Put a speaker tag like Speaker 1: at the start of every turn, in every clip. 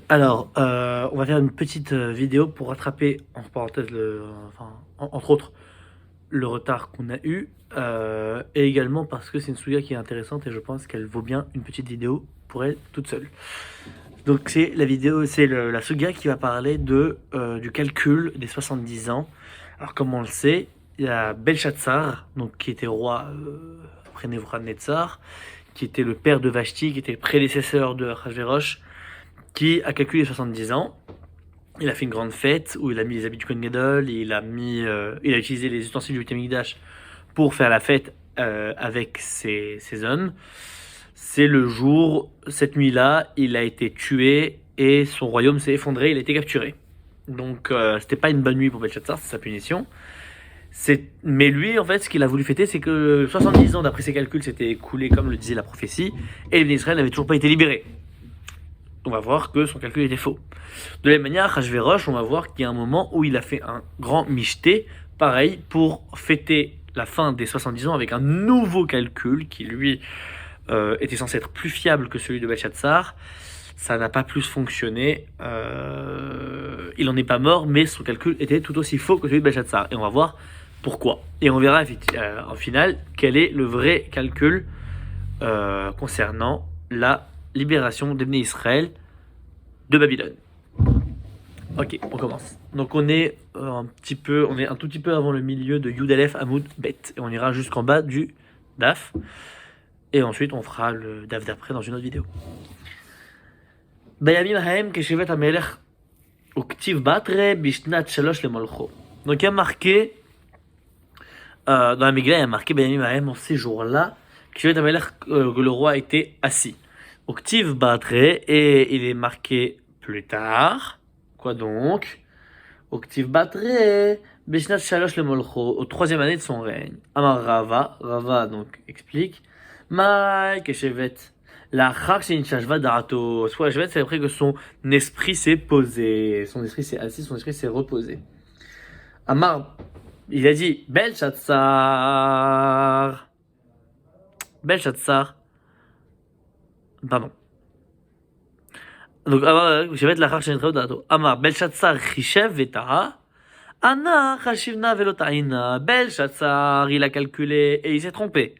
Speaker 1: Alors, on va faire une petite vidéo pour rattraper, entre parenthèses, entre autres, le retard qu'on a eu, et également parce que c'est une suga qui est intéressante et je pense qu'elle vaut bien une petite vidéo pour elle toute seule. Donc c'est la vidéo, la suga qui va parler du calcul des 70 ans. Alors comme on le sait, il y a Belshazzar, donc qui était roi après Nebuchadnezzar, qui était le père de Vashti, qui était le prédécesseur de Achashverosh, qui a calculé 70 ans. Il a fait une grande fête où il a mis les habits du Kohen Gadol, il a utilisé les ustensiles du Beth Amikdash pour faire la fête avec ses hommes. C'est le jour, cette nuit-là, il a été tué et son royaume s'est effondré, il a été capturé. Donc c'était pas une bonne nuit pour Belshazzar, c'est sa punition. Mais lui, en fait, ce qu'il a voulu fêter, c'est que 70 ans d'après ses calculs s'étaient écoulés comme le disait la prophétie, et les Israël n'avaient toujours pas été libérés. On va voir que son calcul était faux. De la même manière, Hachverosh, on va voir qu'il y a un moment où il a fait un grand michté, pareil, pour fêter la fin des 70 ans avec un nouveau calcul qui, lui, était censé être plus fiable que celui de Belshazzar. Ça n'a pas plus fonctionné. Il n'en est pas mort, mais son calcul était tout aussi faux que celui de Belshazzar. Et on va voir pourquoi. Et on verra en final quel est le vrai calcul concernant la libération d'Ebné Israël de Babylone. Ok, on commence. Donc on est un tout petit peu avant le milieu de Yud Aleph Hamoud Bet. Et on ira jusqu'en bas du Daf. Et ensuite on fera le Daf d'après dans une autre vidéo. Bayamim Haem Keshevet Hamelech Uktiv Batre Bishnat Shalosh Lemolcho. Donc il y a marqué, dans la Migla, il y a marqué Bayamim Haem en ces jours-là, Keshevet Hamelech, que le roi était assis. Uktiv Batre, et il est marqué plus tard. Quoi donc? Uktiv Batre Bishnat Shalosh Lemolcho, au troisième année de son règne. Amar Rava donc explique. Maï Keshevet. La Chak Shinchashva Darato. Soit Shvet, c'est après que son esprit s'est posé. Son esprit s'est assis, son esprit s'est reposé. Amar, il a dit Belshazzar. Belshazzar. Pardon. Donc, je vais être la Chak Shinchashva Darato. Amar, Belshazzar Chishev Veta. Anna Chashivna Velotaina. Belshazzar, il a calculé et il s'est trompé.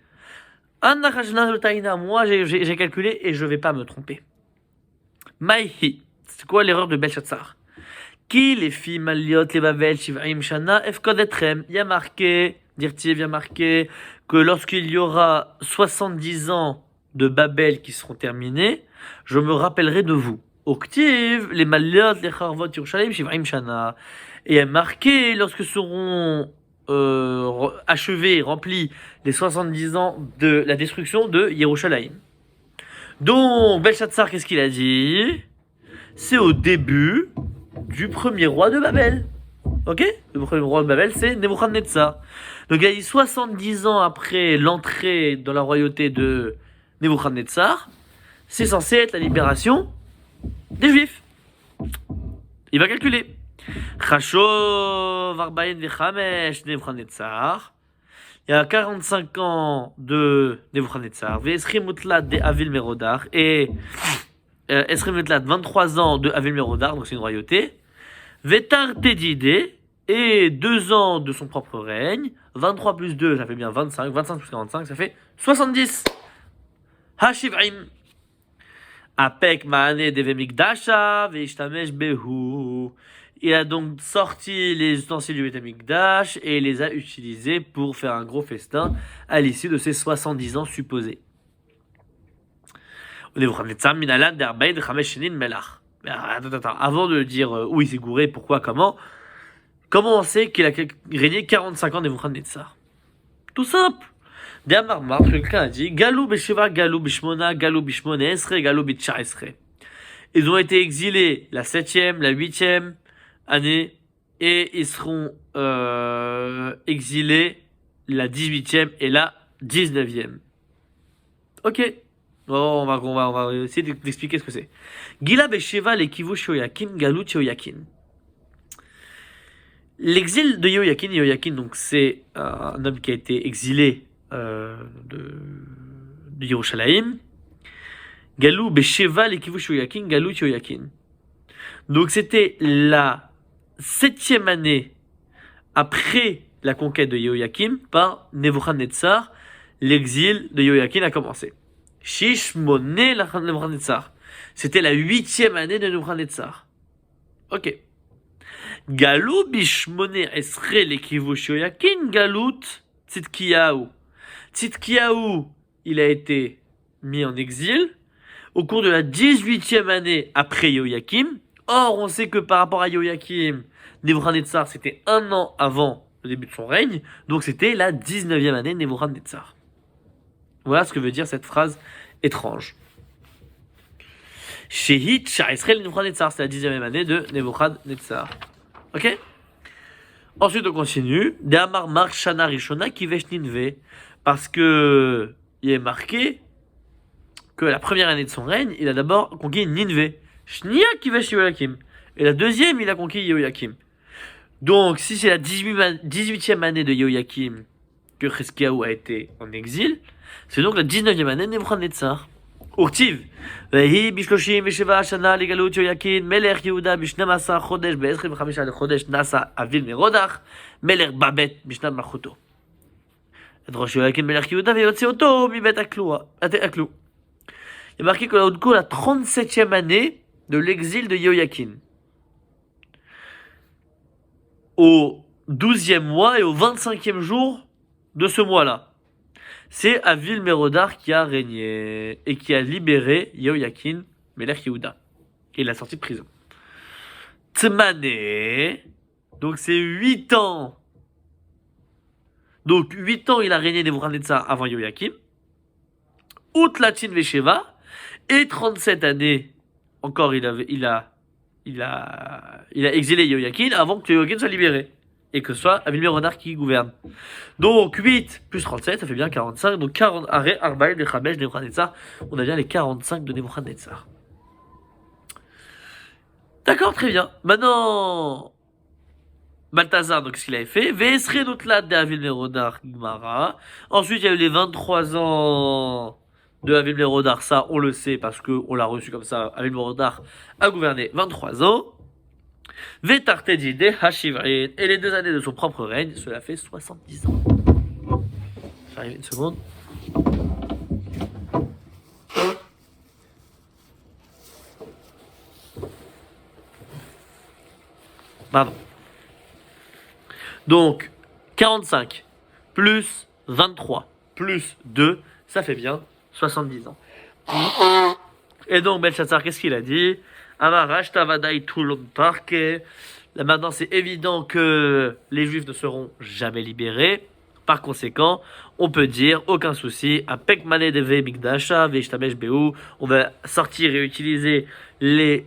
Speaker 1: Anna Chashivna Velotaina. Moi, j'ai calculé et je vais pas me tromper. Maïhi. C'est quoi l'erreur de Belshazzar? Qui les filles maliot les Bavel Shiv'im Shana Efkodetrem. Il y a marqué, Dirtiv, il y a marqué que lorsqu'il y aura 70 ans de Babel qui seront terminés, je me rappellerai de vous. Oktiv, les maliot les Charvot Yerushalayim Shiv'im Shana. Et il y a marqué lorsque seront achevés, remplis les 70 ans de la destruction de Yerushalayim. Donc, Belshazzar, qu'est-ce qu'il a dit? C'est au début du premier roi de Babel. Ok? Le premier roi de Babel, c'est Nebuchadnezzar. Donc, il a dit 70 ans après l'entrée dans la royauté de Nebuchadnezzar, c'est censé être la libération des Juifs. Il va calculer. Chashov Arbaïn Vechamesh Nebuchadnezzar. Il y a 45 ans de Nebuchadnezzar. Vesrim Mutlad de Avil Merodar. Et Esrim Mutlad, 23 ans de Avil Merodar, donc c'est une royauté. Vetar Tedide. Et 2 ans de son propre règne. 23 plus 2, ça fait bien 25. 25 plus 45, ça fait 70. Hashiv'im. Apek Maane Deve Mikdasha. Veishtamesh Behu. Il a donc sorti les ustensiles du Beth Amikdash et les a utilisés pour faire un gros festin à l'issue de ses 70 ans supposés. Avant de dire où il s'est gouré, pourquoi, comment on sait qu'il a régné 45 ans Nebuchadnezzar? Tout simple. Quelqu'un a dit Galou Beshiva, Galou Bishmona, Galou Bishmone Esre, Galou Bitcha Esre. Ils ont été exilés la 7e, la 8e année et ils seront exilés la 18e et la 19e. Ok. On va essayer d'expliquer ce que c'est. Gila Besheva l'Ekivu Shoyakin, Galut Yoyakin. L'exil de Yoyakin, donc c'est un homme qui a été exilé de Yerushalayim. Galou Besheva l'Ekivu Shoyakin, Galut Yoyakin. Donc c'était la 7e année après la conquête de Yehoyakim par Nebuchadnezzar. L'exil de Yehoyakim a commencé. Shishmoné Nebuchadnezzar. C'était la 8e année de Nebuchadnezzar. Ok. Galou bishmoné esre lekivush Yehoyakim galut Tzidkiyahu. Tzidkiyahu, il a été mis en exil au cours de la 18e année après Yehoyakim. Or, on sait que par rapport à Yehoyakim, Nebuchadnezzar, c'était 1 an avant le début de son règne, donc c'était la 19e année de Nebuchadnezzar. Voilà ce que veut dire cette phrase étrange. Shehit Shah Israël Nebuchadnezzar, c'est la 10e année de Nebuchadnezzar. Ok? Ensuite, on continue. De Amar Mar Shana Rishona Kivesh Ninve, parce que il est marqué que la première année de son règne, il a d'abord conquis Ninve. Shnia Kivesh Yehoyakim. Et la deuxième, il a conquis Yehoyakim. Donc, si c'est la 18e année de Yehoyakim que Chizkiyahu a été en exil, c'est donc la 19e année de Nebuchadnezzar. Urtiv. Vehi bishloshim vesheva shana legalut Yehoyakim melech Yehuda bishnamasa chodesh be'esrim v'chamisha lechodesh nasa avil merodach melech babet bishnat malchuto. Et rosh Yehoyakim melech Yehuda ve'yotze oto mibet aklou. Il est marqué que la 37e année de l'exil de Yehoyakim, au 12e mois et au 25e jour de ce mois-là, c'est Avil Merodach qui a régné et qui a libéré Yehoyakim, Melech Yehuda. Et il l'a sorti de prison. Tzmané, donc c'est 8 ans. Donc 8 ans il a régné Nebuchadnezzar avant Yehoyakim. Utlatin Vesheva. Et 37 années, encore, il a exilé Yehoyakim avant que Yehoyakim soit libéré. Et que ce soit Avil Merodach qui gouverne. Donc 8 plus 37, ça fait bien 45. Donc 40 arrêts, Arbaïl, Nechamesh, Nebuchadnezzar. On a bien les 45 de Nebuchadnezzar. D'accord, très bien. Maintenant, Balthazar, donc qu'est-ce qu'il avait fait? Vesre Notlat de Avil Merodach Gmara. Ensuite, il y a eu les 23 ans de Avil Merodach, ça on le sait parce qu'on l'a reçu comme ça. Avil Merodach a gouverné 23 ans. Vetartedide Hashivrin, et les 2 années de son propre règne, cela fait 70 ans. J'arrive une seconde. Pardon. Donc, 45 plus 23 plus 2, ça fait bien 70 ans. Et donc, Belshazzar, qu'est-ce qu'il a dit? Amarash Tavadai Tulum Tarke. Là maintenant, c'est évident que les Juifs ne seront jamais libérés. Par conséquent, on peut dire, aucun souci, Apek Mane Deve Mikdasha, Veshtamesh Behu, on va sortir et utiliser les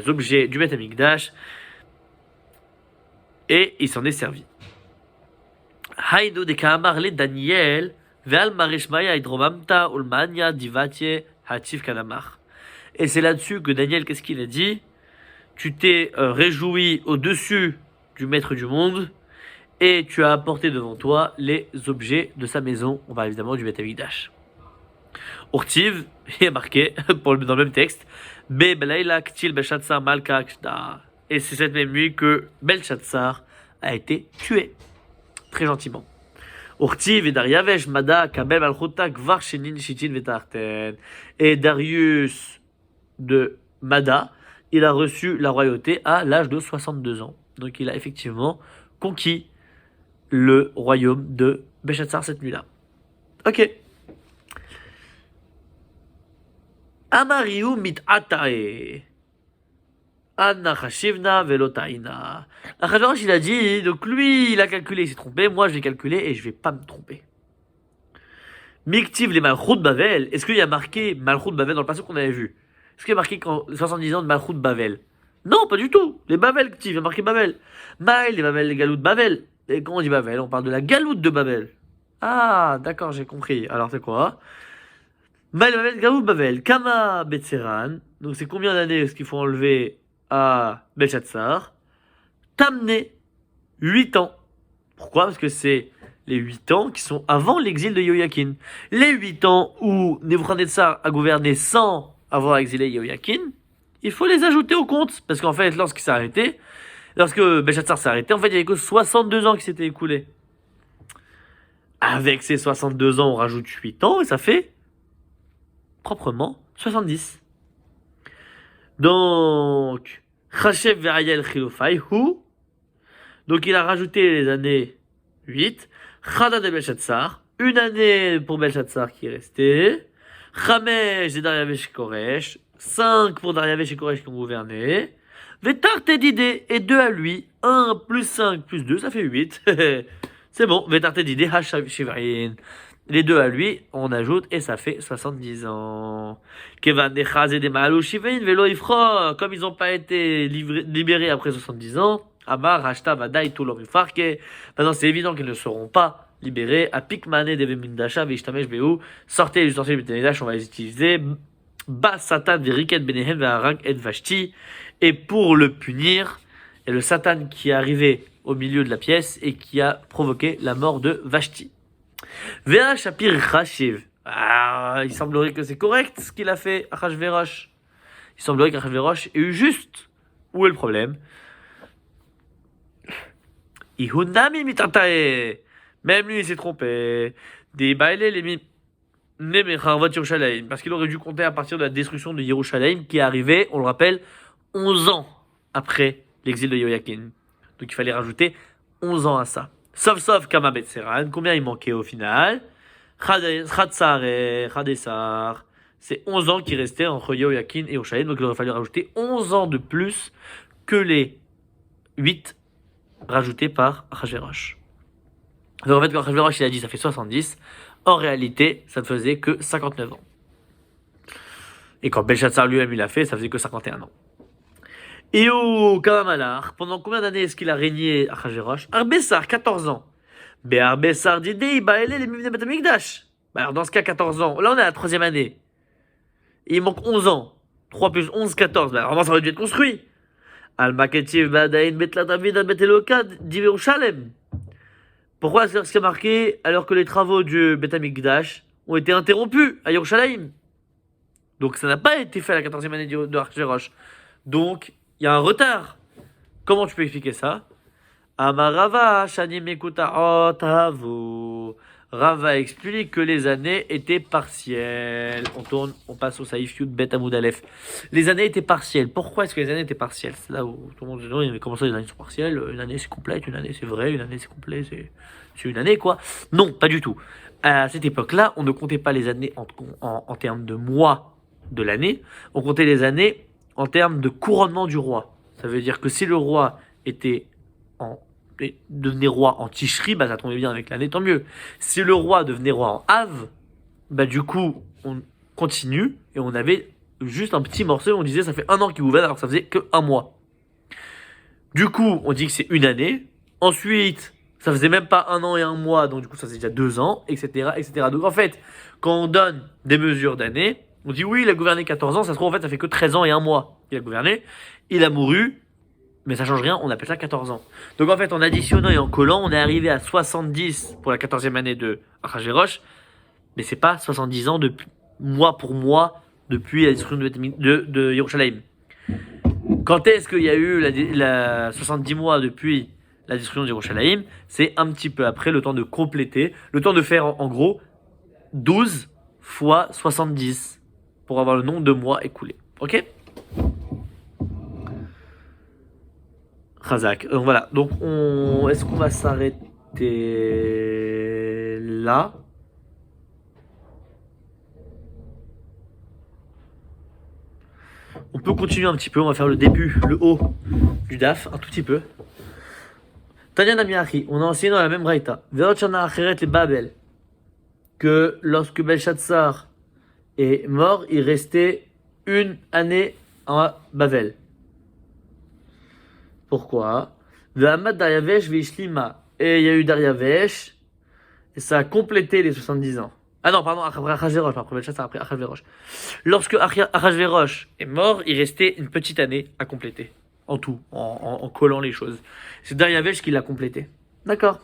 Speaker 1: objets du Beth Amikdash. Et il s'en est servi. Haïdo de Kaamar le Daniel, Veal Marishmaya Hydromamta, Ulmania, Divatye, Hatif Kanamar. Et c'est là-dessus que Daniel, qu'est-ce qu'il a dit? Tu t'es réjoui au-dessus du maître du monde et tu as apporté devant toi les objets de sa maison. On parle évidemment du Beth Amikdash. Urtiv, il est marqué dans le même texte, Be Belaila Ktil Belshazzar Malka Kshda. Et c'est cette même nuit que Belshazzar a été tué. Très gentiment. Urtiv et Dariavesh Mada Kabel Malchuta Gvar Shenin Shitin Vetarten. Et Darius de Mada, il a reçu la royauté à l'âge de 62 ans. Donc il a effectivement conquis le royaume de Belshazzar cette nuit-là. Ok. Amariu mit atae. Anna Chashivna velotaina. Achashverosh, il a dit, donc lui, il a calculé, il s'est trompé, moi je vais calculer et je vais pas me tromper. Miktiv les Malchut Bavel. Est-ce qu'il y a marqué Malchut Bavel dans le passage qu'on avait vu? Est-ce qu'il y a marqué 70 ans de Malchut Bavel? Non, pas du tout. Les Bavel Ktiv, il y a marqué Bavel. Maël, les Bavel, les Galoutes Bavel. Et quand on dit Bavel, on parle de la galoute de Babel. Ah, d'accord, j'ai compris. Alors c'est quoi? Maël, Bavel, Galoute Bavel. Kama Betseran. Donc c'est combien d'années est-ce qu'il faut enlever à Belshazzar? Tamné 8 ans. Pourquoi? Parce que c'est les 8 ans qui sont avant l'exil de Yehoyakim. Les 8 ans où Nebuchadnezzar a gouverné sans avoir exilé Yehoyakim, il faut les ajouter au compte. Parce qu'en fait, lorsque Belshazzar s'est arrêté, en fait, il n'y avait que 62 ans qui s'étaient écoulés. Avec ces 62 ans, on rajoute 8 ans et ça fait proprement 70. Donc, Chashev Ve'ayel Chilofai Hu. Donc, il a rajouté les années 8. Chada de Belshazzar. Une année pour Belshazzar qui est restée. Chamesh et Dariavesh et Koresh. 5 pour Dariavesh et Koresh qui ont gouverné. Vetarte d'idée et 2 à lui. 1 plus 5 plus 2, ça fait 8. C'est bon. Vetarte d'idée, Hashivrin. Les 2 à lui, on ajoute et ça fait 70 ans. Kevan Dechaz et Demalou Shivin, Velo Ifra. Comme ils n'ont pas été libérés après 70 ans, Amar, Rashta, Vadaï, Toulom et Farke. Maintenant, c'est évident qu'ils ne seront pas libérés. À Pikmane, Devemindasha, Vishtamesh, Beou. Sortez les ustensiles Betenedash, on va les utiliser. Bas Satan, Viriket, Benehem, Veharak, et Vashti. Et pour le punir, il y a le Satan qui est arrivé au milieu de la pièce et qui a provoqué la mort de Vashti. Vea Shapir Chashiv. Ah, il semblerait que c'est correct ce qu'il a fait à Achashverosh. Il semblerait qu'Achashverosh ait eu juste. Où est le problème? Ihunami mitatae. Même lui, il s'est trompé. Des bailés les Nemecharvot Yerushalayim. Parce qu'il aurait dû compter à partir de la destruction de Yerushalayim qui est arrivée, on le rappelle, 11 ans après l'exil de Yoyakin. Donc il fallait rajouter 11 ans à ça. Sauf Kama Betseran. Combien il manquait au final? Chadesar. C'est 11 ans qui restaient entre Yoyakin et Yerushalayim. Donc il aurait fallu rajouter 11 ans de plus que les 8 rajoutés par Achashverosh. Donc en fait, quand Achashverosh il a dit ça fait 70, en réalité, ça ne faisait que 59 ans. Et quand Belshazzar lui-même il a fait, ça faisait que 51 ans. Et au Kamamalar, pendant combien d'années est-ce qu'il a régné Achashverosh? Arbessar, 14 ans. Mais Arbessar d'idée, il bailait les Mivne Betamikdash. Alors dans ce cas, 14 ans. Là, on est à la 3e année. Et il manque 11 ans. 3 plus 11, 14. Ben, normalement, ça aurait dû être construit. Al-Maketiv Badain Betla David Betelokad d'Iverushalem. Pourquoi est-ce qu'il y a marqué alors que les travaux du Betamikdash ont été interrompus à Yerushalayim? Donc ça n'a pas été fait à la 14e année de Achashverosh. Donc, il y a un retard. Comment tu peux expliquer ça? Amarava, Shanim Ekuta Otavu. Rava explique que les années étaient partielles. On passe au Saïf Yud Bet Amoud Aleph. Les années étaient partielles. Pourquoi est-ce que les années étaient partielles? C'est là où tout le monde dit non, mais comment ça les années sont partielles? Une année c'est complète, une année c'est vrai, une année c'est complet, c'est une année quoi. Non, pas du tout. À cette époque-là, on ne comptait pas les années en termes de mois de l'année, on comptait les années en termes de couronnement du roi. Ça veut dire que si le roi devenait roi en Tishri, bah ça tombait bien avec l'année, tant mieux. Si le roi devenait roi en Av, bah du coup, on continue et on avait juste un petit morceau, on disait ça fait 1 an qu'il gouverne alors que ça faisait que 1 mois. Du coup, on dit que c'est une année. Ensuite, ça faisait même pas 1 an et 1 mois, donc du coup ça faisait déjà 2 ans, etc., etc. Donc en fait, quand on donne des mesures d'années, on dit oui, il a gouverné 14 ans, ça se trouve en fait ça fait que 13 ans et 1 mois qu'il a gouverné. Il a mouru, mais ça change rien, on appelle ça 14 ans. Donc en fait, en additionnant et en collant, on est arrivé à 70 pour la 14e année de Achashverosh, mais c'est pas 70 ans mois pour mois depuis la destruction de Yerushalayim. Quand est-ce qu'il y a eu la 70 mois depuis la destruction de Yerushalayim? C'est un petit peu après, le temps de compléter, le temps de faire en gros 12 fois 70 pour avoir le nombre de mois écoulés. Ok? Khazak. Donc voilà. Donc est-ce qu'on va s'arrêter là? On peut continuer un petit peu. On va faire le début, le haut du DAF, un tout petit peu. Tanya Namiachi, on a enseigné dans la même braïta. Ve'otchana acheret le Babel. Que lorsque Belshazzar est mort, il restait 1 année à Babel. Pourquoi? Ve'amad Daryavesh ve'ishlima. Et il y a eu Daryavesh, et ça a complété les 70 ans. Ah non, pardon, après Achashverosh, après Belshazzar, après Achashverosh. Lorsque Achashverosh est mort, il restait une petite année à compléter. En tout, en collant les choses. C'est Daryavesh qui l'a complété. D'accord.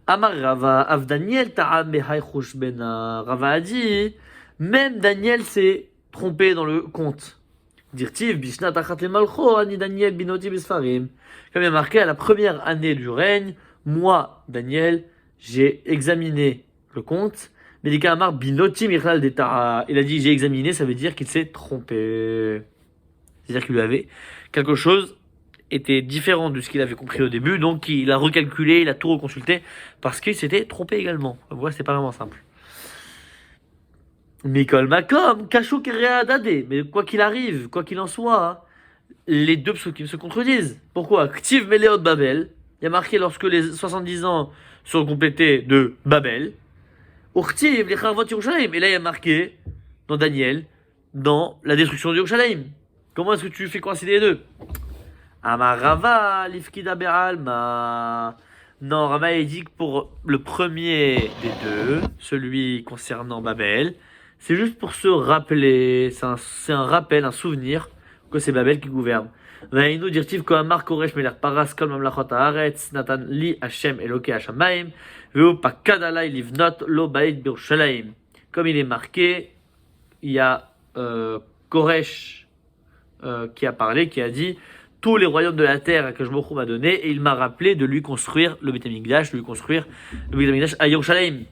Speaker 1: Amar Rava, Av Daniel Ta'am Behaychush Bena. Rava a dit, même Daniel s'est trompé dans le compte. Dirtiv, Bishnat Achat le Malcho, Ani Daniel Binoti Besfarim. Comme il y a marqué, à la première année du règne, moi, Daniel, j'ai examiné le compte. Médika Amar Binoti Michlal Deta. Il a dit j'ai examiné, ça veut dire qu'il s'est trompé. C'est-à-dire qu'il lui avait quelque chose était différent de ce qu'il avait compris au début, donc il a recalculé, il a tout reconsulté, parce qu'il s'était trompé également. Voilà, c'est pas vraiment simple. Mikol Makom, Kachou Kerea Dade. Mais quoi qu'il arrive, quoi qu'il en soit, les deux psukim se contredisent. Pourquoi Ktiv Meleot Babel. Il y a marqué lorsque les 70 ans sont complétés de Babel. Urtiv Lecharvot Yerushalayim. Et là, il y a marqué, dans Daniel, dans la destruction de Yerushalayim. Comment est-ce que tu fais coïncider les deux? Amar Rava, Lifkida Be'alma. Non, Rava il dit que pour le premier des deux, celui concernant Babel, c'est juste pour se rappeler, c'est un rappel, un souvenir que c'est Babel qui gouverne. Vainu dirtiv koamar koresh melech paras kol mamlachot haaretz natan li Hashem Elokei hashamayim veu pakadalai livnot lo bait birushalayim. Comme il est marqué, il y a Koresh qui a parlé, qui a dit tous les royaumes de la terre que je m'a donné, et il m'a rappelé de lui construire le Beit HaMikdash, de lui construire le Beit HaMikdash à Yerushalayim.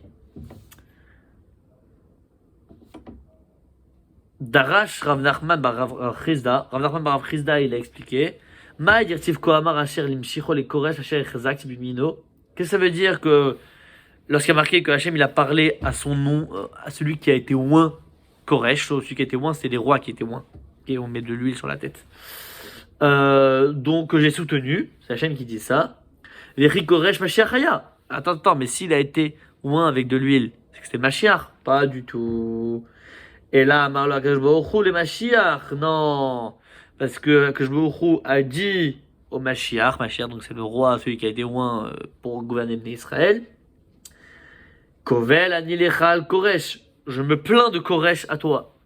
Speaker 1: Darash Rav Nachman bar Rav Chizda. Rav Nachman bar Rav Chizda, il a expliqué. Ma dirtiv koamar asher limshicho le koresh asher echazak tibimino. Qu'est-ce que ça veut dire que lorsqu'il y a marqué que Hachem il a parlé à son nom, à celui qui a été oint, Koresh, celui qui a été oint, c'était des rois qui étaient oints, et on met de l'huile sur la tête. Donc j'ai soutenu, c'est Hachem qui dit ça. Veri Koresh Mashiach Haya. Attends, mais s'il a été oint avec de l'huile, c'est que c'était Mashiach? Pas du tout. Et là, Marlo Akash Baruch Hu, les Mashiach, non, parce que Akash Baruch Hu a dit au Mashiach, donc c'est le roi, celui qui a été oint pour gouverner Israël. Kovel ani lechal Koresh, je me plains de Koresh à toi.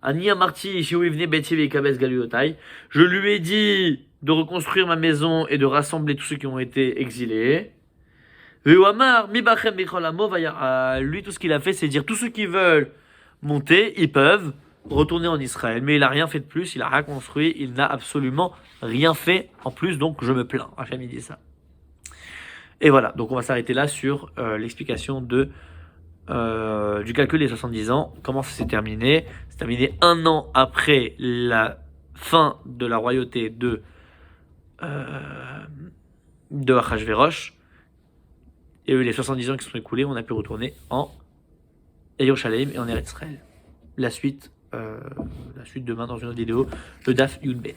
Speaker 1: Ani amarti shiuivne beti veikabes galiotai, je lui ai dit de reconstruire ma maison et de rassembler tous ceux qui ont été exilés. Veuamar mi bachem bicholamo vaya, lui tout ce qu'il a fait c'est dire tous ceux qui veulent monter, ils peuvent retourner en Israël. Mais il n'a rien fait de plus, il a rien construit, il n'a absolument rien fait en plus, donc je me plains. Hachem il dit ça. Et voilà, donc on va s'arrêter là sur l'explication du calcul des 70 ans. Comment ça s'est terminé? C'est terminé 1 an après la fin de la royauté de Achashverosh. Et les 70 ans qui se sont écoulés, on a pu retourner en Yerushalayim et en Eretz Israël. La suite demain dans une autre vidéo, le Daf Yudbet.